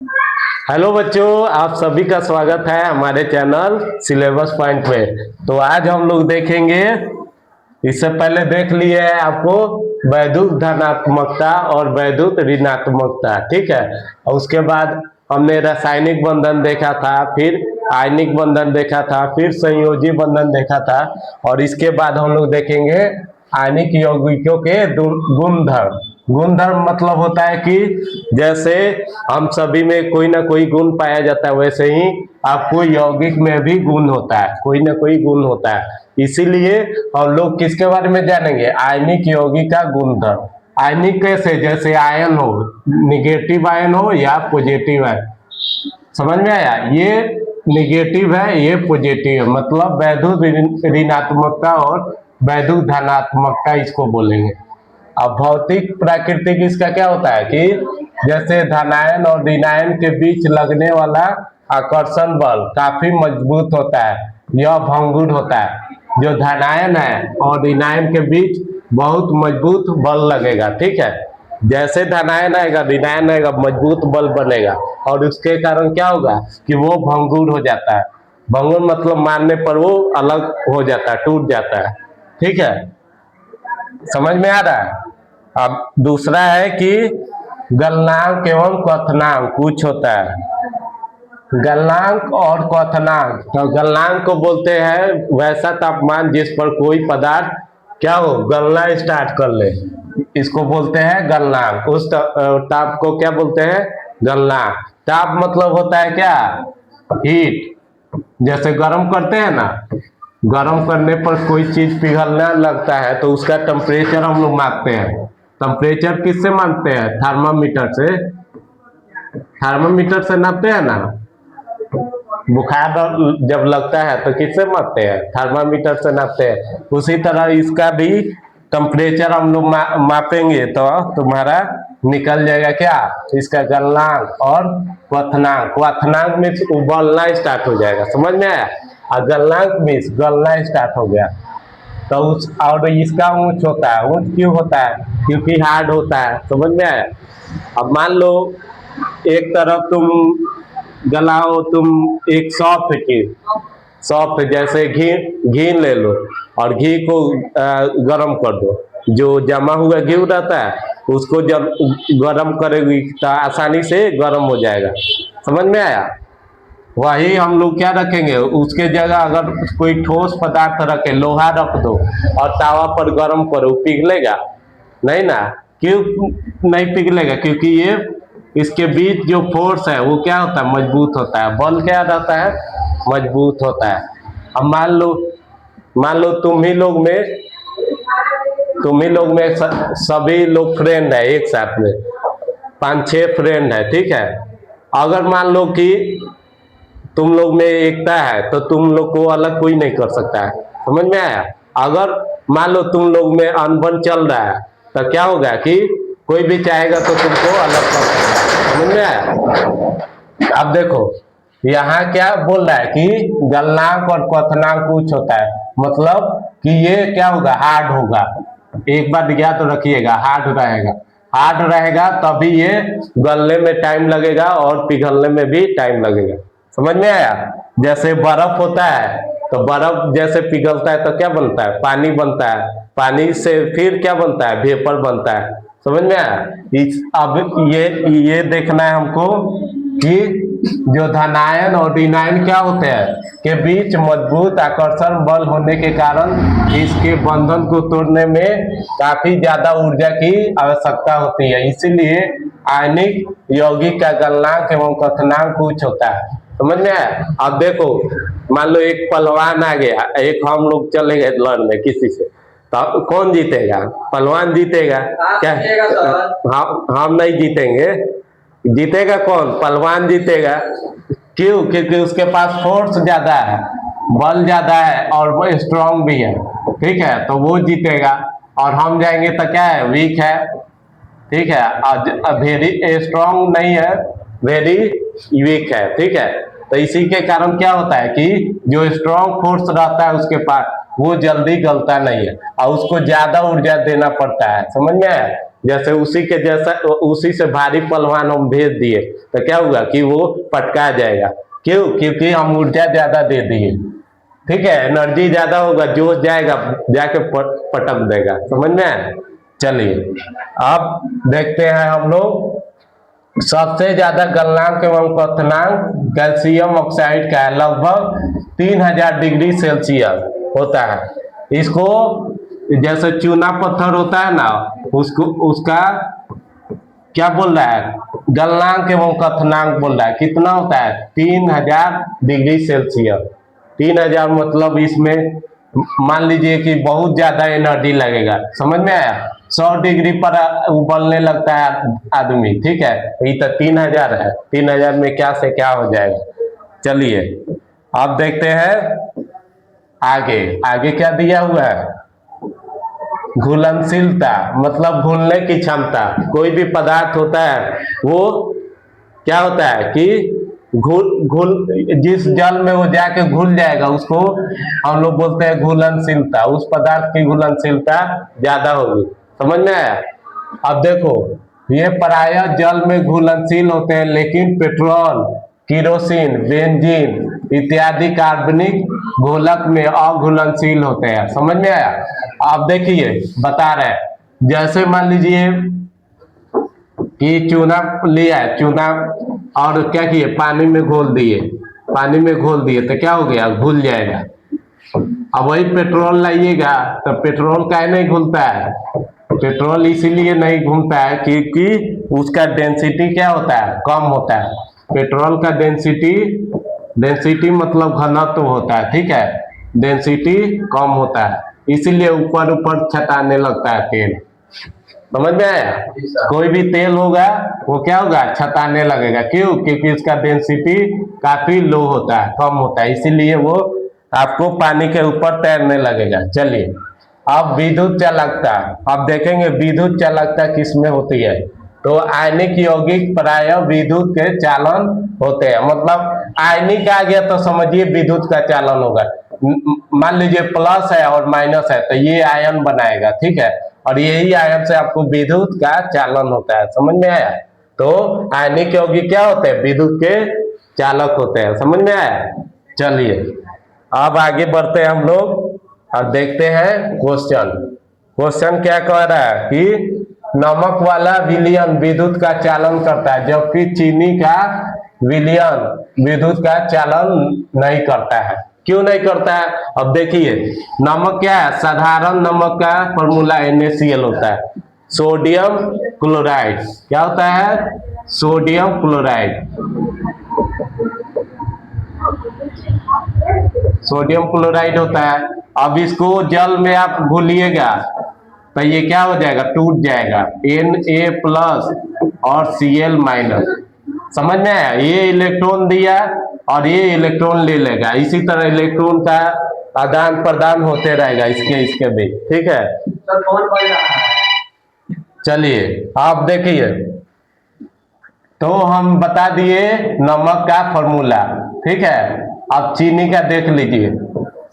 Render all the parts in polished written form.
Hello बच्चों, आप सभी का स्वागत है हमारे चैनल सिलेबस पॉइंट पे। तो आज हम लोग देखेंगे, इससे पहले देख लिए है आपको वैद्युत धनात्मकता और वैद्युत ऋणात्मकता, ठीक है। और उसके बाद हमने रासायनिक बंधन देखा था, फिर आयनिक बंधन देखा था, फिर संयोजी बंधन देखा था। और इसके बाद हम लोग देखेंगे आयनिक यौगिकों के गुणधर्म। गुणधर्म मतलब होता है कि जैसे हम सभी में कोई ना कोई गुण पाया जाता है, वैसे ही आपको यौगिक में भी गुण होता है, कोई ना कोई गुण होता है। इसीलिए हम लोग किसके बारे में जानेंगे? आयनिक यौगिक का गुणधर्म। आयनिक कैसे? जैसे आयन हो, निगेटिव आयन हो या पॉजिटिव आयन। समझ में आया? ये निगेटिव है, ये पॉजिटिव है, मतलब वैद्युत ऋणात्मकता और वैद्युत धनात्मकता इसको बोलेंगे। अब भौतिक प्राकृतिक इसका क्या होता है कि जैसे धनायन और ऋणायन के बीच लगने वाला आकर्षण बल काफी मजबूत होता है, यह भंगुर होता है। जो धनायन है और ऋणायन के बीच बहुत मजबूत बल लगेगा, ठीक है। जैसे धनायन आएगा ऋणायन आएगा, मजबूत बल बनेगा और उसके कारण क्या होगा कि वो भंगुर हो जाता है। भंगुर मतलब मारने पर वो अलग हो जाता है, टूट जाता है, ठीक है। समझ में आ रहा है? अब दूसरा है कि गलनांक एवं क्वथनांक कुछ होता है। गलनांक और क्वथनांक, तो गलनांक को बोलते हैं वैसा तापमान जिस पर कोई पदार्थ क्या हो, गलना स्टार्ट कर ले, इसको बोलते हैं गलनांक। उस ताप को क्या बोलते हैं? गलनांक। ताप मतलब होता है क्या? हीट। जैसे गर्म करते हैं ना, गर्म करने पर कोई चीज पिघलने लगता है तो उसका टेम्परेचर हम लोग मापते हैं। टेम्परेचर किससे मापते हैं? थर्मामीटर से। थर्मामीटर से नापते हैं ना। बुखार जब लगता है तो किससे मापते हैं? थर्मामीटर से नापते हैं। उसी तरह इसका भी टेम्परेचर हम लोग मापेंगे तो तुम्हारा निकल जाएगा क्या, इसका गलनांक और क्वथनांक। क्वथनांक में उबलना स्टार्ट हो जाएगा, समझ में आया? और गलनांक में गलना स्टार्ट हो गया तो उस, और इसका ऊंच होता है। ऊंच क्यों होता है? क्योंकि हार्ड होता है, समझ में आया? अब मान लो एक तरफ तुम गलाओ, तुम एक सॉफ्ट की सॉफ्ट, जैसे घी घी ले लो और घी को गर्म कर दो। जो जमा हुआ घी रहता है उसको जब गर्म करेगी तो आसानी से गर्म हो जाएगा, समझ में आया? वही हम लोग क्या रखेंगे, उसके जगह अगर कोई ठोस पदार्थ रखे, लोहा रख दो और तावा पर गर्म करो, पिघलेगा नहीं ना। क्यों नहीं पिघलेगा? क्योंकि ये इसके बीच जो फोर्स है वो क्या होता है? मजबूत होता है। बल क्या रहता है? मजबूत होता है। अब मान लो तुम ही लोग में सभी लोग फ्रेंड है, एक साथ में 5-6 फ्रेंड है, ठीक है। अगर मान लो कि तुम लोग में एकता है तो तुम लोग को अलग कोई नहीं कर सकता है, समझ में आया? अगर मान लो तुम लोग में अनबन चल रहा है तो क्या होगा कि कोई भी चाहेगा तो तुमको अलग कर सकता है, समझ में आया? अब देखो यहाँ क्या बोल रहा है कि गलनांक और क्वथनांक कुछ होता है, मतलब कि ये क्या होगा? हार्ड होगा। एक बार याद तो रखिएगा, हार्ड रहेगा। हार्ड रहेगा तभी ये गलने में टाइम लगेगा और पिघलने में भी टाइम लगेगा, समझ में आया? जैसे बर्फ होता है तो बर्फ जैसे पिघलता है तो क्या बनता है? पानी बनता है। पानी से फिर क्या बनता है? वेपर बनता है, समझ में आया? अब ये देखना है हमको कि जो धनायन और ऋणायन क्या होते हैं के बीच मजबूत आकर्षण बल होने के कारण इसके बंधन को तोड़ने में काफी ज्यादा ऊर्जा की आवश्यकता होती है। इसीलिए आयनिक यौगिक का गलनांक एवं क्वथनांक कुछ होता है, समझ में आया? अब देखो मान लो एक पहलवान आ गया, एक हम लोग चले गए लड़ने किसी से, तो कौन जीतेगा? पहलवान जीतेगा क्या? हम नहीं जीतेंगे। जीतेगा कौन? पहलवान जीतेगा। क्यों? क्योंकि उसके पास फोर्स ज्यादा है, बल ज्यादा है और वो स्ट्रांग भी है, ठीक है, तो वो जीतेगा। और हम जाएंगे तो क्या है? वीक है, ठीक है, वेरी स्ट्रांग नहीं है, वेरी वीक है, ठीक है। तो इसी के कारण क्या होता है कि जो स्ट्रांग फोर्स रहता है उसके पास वो जल्दी गलता नहीं है और उसको ज्यादा ऊर्जा देना पड़ता है, समझ में आया? जैसे उसी के जैसा उसी से भारी पहलवान हम भेज दिए तो क्या हुआ कि वो पटका जाएगा। क्यों? क्योंकि हम ऊर्जा ज्यादा दे दिए, ठीक है, एनर्जी ज्यादा होगा, जोश जाएगा, जाके पटक देगा। समझ में आया? चलिए अब देखते हैं हम लोग सबसे ज्यादा गलनांक एवं क्वथनांक कैल्शियम ऑक्साइड का है, लगभग 3000 डिग्री सेल्सियस होता है। इसको जैसे चूना पत्थर होता है ना, उसको उसका क्या बोल रहा है, गलनांक एवं क्वथनांक बोल रहा है। कितना होता है? 3000 डिग्री सेल्सियस। 3000 मतलब इसमें मान लीजिए कि बहुत ज्यादा एनर्जी लगेगा। समझ में आया? 100 डिग्री पर उबलने लगता है आदमी, ठीक है, ये तो 3000 है। 3000 में क्या से क्या हो जाएगा। चलिए अब देखते हैं आगे। आगे क्या दिया हुआ है? घुलनशीलता मतलब घुलने की क्षमता। कोई भी पदार्थ होता है वो क्या होता है कि घुल घुल जिस जल में वो जाके घुल जाएगा उसको हम लोग बोलते हैं घुलनशीलता। उस पदार्थ की घुलनशीलता ज्यादा होगी। समझ में आया? अब देखो ये प्रायः जल में घुलनशील होते हैं, लेकिन पेट्रोल, केरोसिन, बेंजीन इत्यादि कार्बनिक घोलक में अघुलनशील होते हैं। समझ में आया? आप देखिए बता रहे हैं, जैसे मान लीजिए कि चूना लिया है, चूना और क्या किए, पानी में घोल दिए, पानी में घोल दिए तो क्या हो गया? घुल जाएगा। अब वही पेट्रोल लाइएगा तो पेट्रोल काहे नहीं घुलता है? पेट्रोल इसीलिए नहीं घूमता है क्योंकि उसका डेंसिटी क्या होता है? कम होता है। पेट्रोल का डेंसिटी मतलब घनत्व होता है, ठीक है, डेंसिटी कम होता है, इसीलिए ऊपर ऊपर छटाने लगता है तेल। समझ में आया? कोई भी तेल होगा वो क्या होगा? छटाने लगेगा। क्यों? क्योंकि उसका डेंसिटी काफी लो होता है, कम होता है, इसीलिए वो आपको पानी के ऊपर तैरने लगेगा। चलिए अब विद्युत चालकता। अब देखेंगे विद्युत चालकता किसमें होती है। तो आयनिक यौगिक प्रायः विद्युत के चालन होते हैं। मतलब आयनिक आ गया तो समझिए विद्युत का चालन होगा। मान लीजिए प्लस है और माइनस है तो ये आयन बनाएगा, ठीक है, और यही आयन से आपको विद्युत का चालन होता है। समझ में आया? तो आयनिक यौगिक क्या होते हैं? विद्युत के चालक होते हैं। समझ में आया? चलिए अब आगे बढ़ते हैं हम लोग और देखते हैं क्वेश्चन। क्वेश्चन क्या कह रहा है कि नमक वाला विलयन विद्युत का चालन करता है, जबकि चीनी का विलयन विद्युत का चालन नहीं करता है। क्यों नहीं करता है? अब देखिए नमक क्या है? साधारण नमक का फॉर्मूला NaCl होता है, सोडियम क्लोराइड। क्या होता है? Sodium chloride. सोडियम क्लोराइड होता है। अब इसको जल में आप घुलिएगा तो ये क्या हो जाएगा? टूट जाएगा, Na+ और Cl-। समझ में आया? ये इलेक्ट्रॉन दिया और ये इलेक्ट्रॉन ले लेगा, इसी तरह इलेक्ट्रॉन का आदान प्रदान होते रहेगा इसके बीच, ठीक है। चलिए आप देखिए, तो हम बता दिए नमक का फॉर्मूला, ठीक है। अब चीनी का देख लीजिए,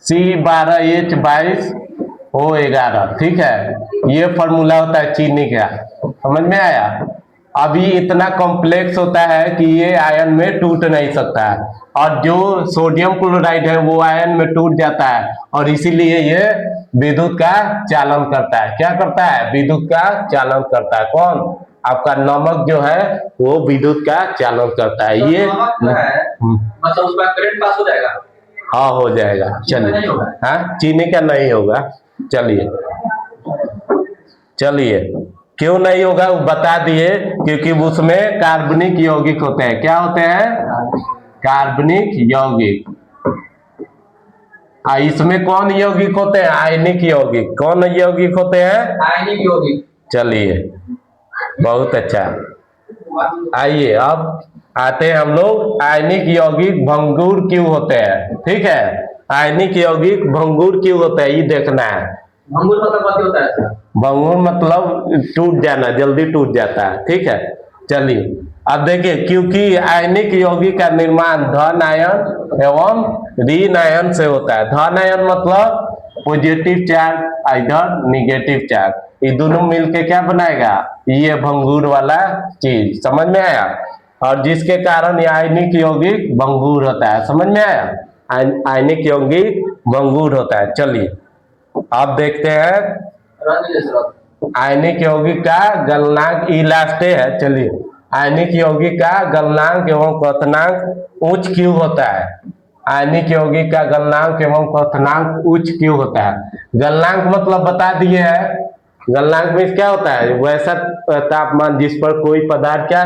C12H22O11, ठीक है, ये फॉर्मूला होता है चीनी का। समझ में आया? अभी इतना कॉम्प्लेक्स होता है कि ये आयन में टूट नहीं सकता है, और जो सोडियम क्लोराइड है वो आयन में टूट जाता है, और इसीलिए ये विद्युत का चालन करता है। क्या करता है? विद्युत का चालन करता है। कौन? आपका नमक जो है वो विद्युत का चालन करता है। ये मतलब उसका करंट पास हो जाएगा। हाँ हो जाएगा। चलिए, हाँ चीनी का नहीं होगा। चलिए चलिए क्यों नहीं होगा वो बता दिए, क्योंकि उसमें कार्बनिक यौगिक होते हैं। क्या होते हैं? कार्बनिक यौगिक। इसमें कौन यौगिक होते हैं? आयनिक यौगिक। कौन यौगिक होते हैं? आयनिक यौगिक। चलिए बहुत अच्छा। आइए अब आते हैं हम लोग आयनिक यौगिक भंगुर क्यों होते हैं, ठीक है। आयनिक यौगिक भंगुर क्यों होते हैं ये देखना है। भंगुर मतलब क्या होता है? भंगुर मतलब टूट जाना, जल्दी टूट जाता है, ठीक है। चलिए अब देखिए, क्योंकि आयनिक यौगिक का निर्माण धन आयन एवं ऋण आयन से होता है। धन आयन मतलब पॉजिटिव चार्ज इधर निगेटिव चार्ज, ये दोनों मिलके क्या बनाएगा, ये भंगुर वाला चीज। समझ में आया? और जिसके कारण ये आयनिक यौगिक भंगुर होता है। समझ में आया? आयनिक यौगिक भंगुर होता है। चलिए आप देखते हैं आयनिक यौगिक का गलनांक इलास्टे है। चलिए आयनिक यौगिक का गलनांक एवं क्वथनांक उच्च क्यों होता है? आयनिक यौगिक का गलनांक एवं क्वथनांक उच्च क्यों होता है? गलनांक मतलब बता दिए है। गलनांक में क्या होता है, वैसा तापमान जिस पर कोई पदार्थ क्या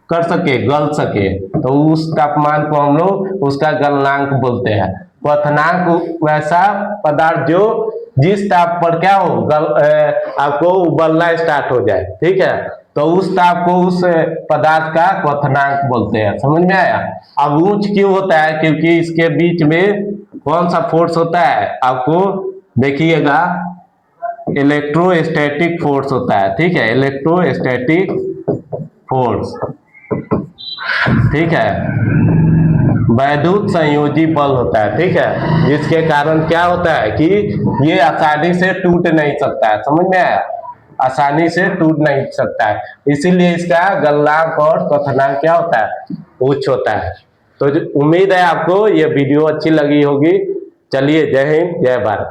कर सके, गल सके, तो उस तापमान को हम लोग उसका गलनांक बोलते हैं। क्वथनांक वैसा पदार्थ जो जिस ताप पर क्या हो, आपको उबलना स्टार्ट हो जाए, ठीक है, तो उस ताप को उस पदार्थ का क्वथनांक बोलते हैं। समझ में आया? अब उच्च क्यों होता है? क्योंकि इसके बीच में कौन सा फोर्स होता है, आपको देखिएगा, इलेक्ट्रोस्टैटिक फोर्स होता है। ठीक है, इलेक्ट्रोस्टैटिक फोर्स, ठीक है, वैद्युत संयोजी बल होता है। ठीक है, जिसके कारण क्या होता है कि ये आसानी से टूट नहीं सकता है। समझ में आया? आसानी से टूट नहीं सकता है, इसीलिए इसका गलनांक और क्वथनांक क्या होता है, उच्च होता है। तो उम्मीद है आपको ये वीडियो अच्छी लगी होगी। चलिए, जय हिंद, जय भारत।